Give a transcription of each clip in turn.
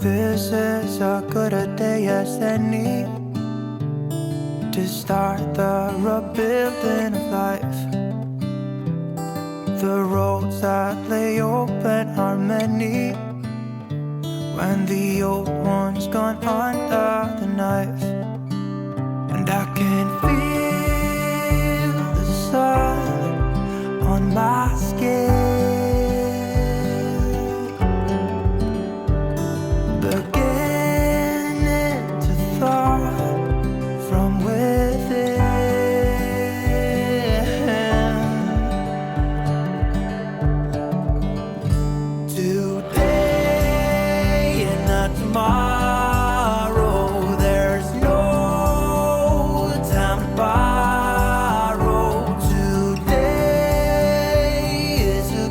This is a good a day as any to start the rebuilding of life. The roads that lay open are many when the old one's gone under the knife. And I can feel the sun on my skin, beginning to thaw from within. Today and not tomorrow, there's no time to borrow. Today is a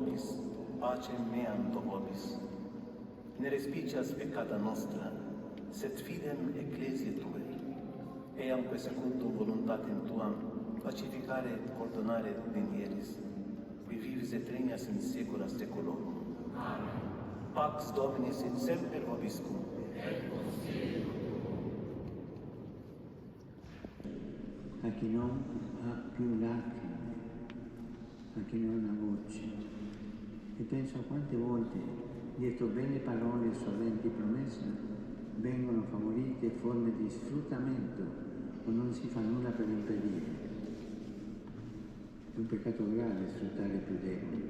vobis, pacem meam do vobis. Ne respicias peccata nostra, sed fidem ecclesiae Tuae, eamque secundum voluntatem Tuam pacificare et ordonare venieris, qui vivis et regnas in saecula saeculorum. Amen. Pax Domini sit semper vobiscum. Et con spiritu tuo. A chi non ha più lacrime, a chi non ha voce. E penso a quante volte, dietro belle parole e solenti promesse, vengono favorite forme di sfruttamento o non si fa nulla per impedire. È un peccato grave sfruttare i più deboli,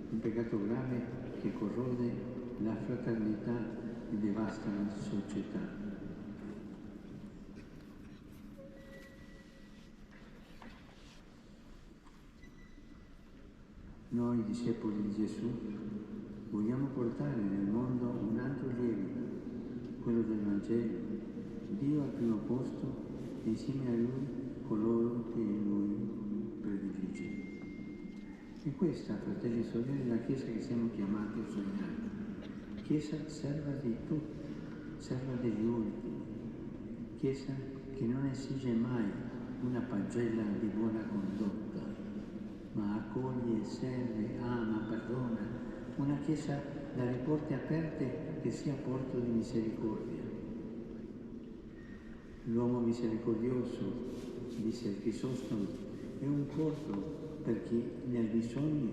un peccato grave che corrode la fraternità e devasta la società. Noi, discepoli di Gesù, vogliamo portare nel mondo un altro lievito, quello del Vangelo, Dio al primo posto e insieme a Lui coloro che Lui predilige. E questa, fratelli e sorelle, è la Chiesa che siamo chiamati a sognare. Chiesa serva di tutti, serva degli ultimi. Chiesa che non esige mai una pagella di buona condotta, ma accoglie, serve, ama, perdona. Una Chiesa dalle porte aperte che sia porto di misericordia. L'uomo misericordioso, disse il Crisostolo, è un porto per chi nel bisogno,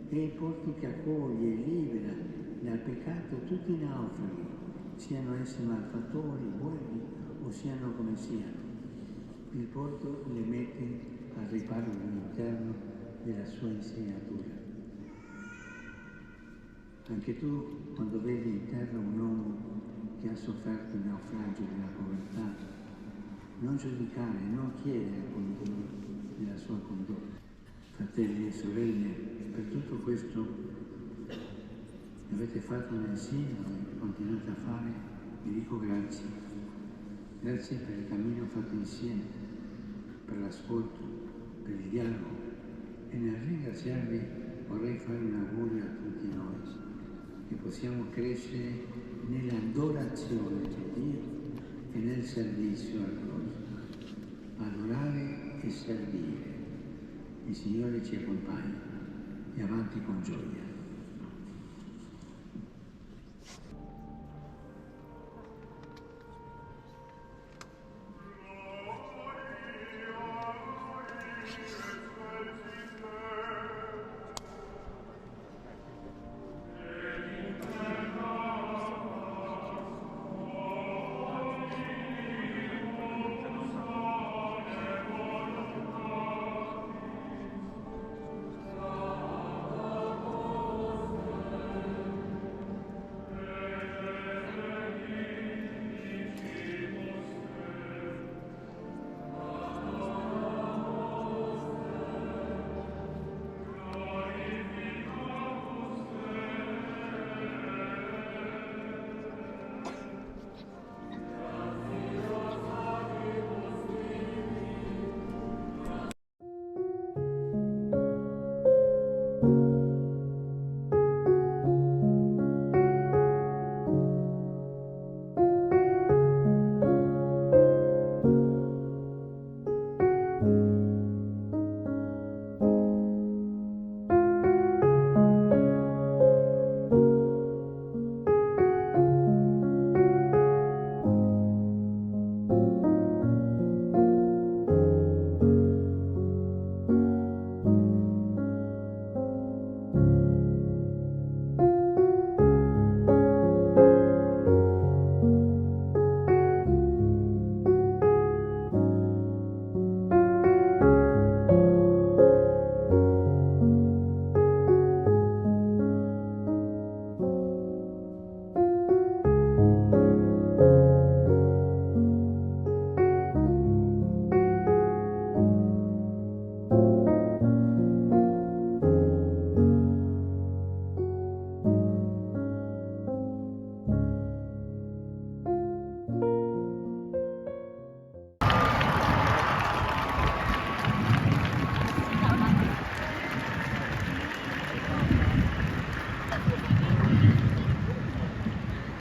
è il porto che accoglie e libera dal peccato tutti i naufraghi, siano essi malfattori, buoni o siano come siano. Il porto le mette al riparo all'interno della sua insegnatura. Anche tu, quando vedi in terra un uomo che ha sofferto il naufragio della povertà, non giudicare, non chiedere condono della sua condotta. Fratelli e sorelle, per tutto questo avete fatto un insieme e continuate a fare, vi dico grazie. Grazie per il cammino fatto insieme, per l'ascolto, per il dialogo. E nel ringraziarvi vorrei fare un augurio a tutti noi, che possiamo crescere nell'adorazione di Dio e nel servizio al prossimo. Adorare e servire. Il Signore ci accompagna e avanti con gioia.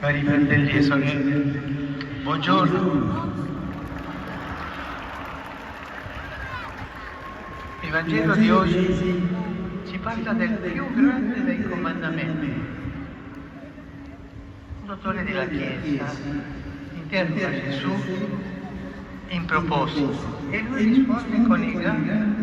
Cari fratelli e sorelle, buongiorno. Il Vangelo di oggi ci parla del più grande dei comandamenti. Un dottore della Chiesa interroga Gesù in proposito e lui risponde con il grande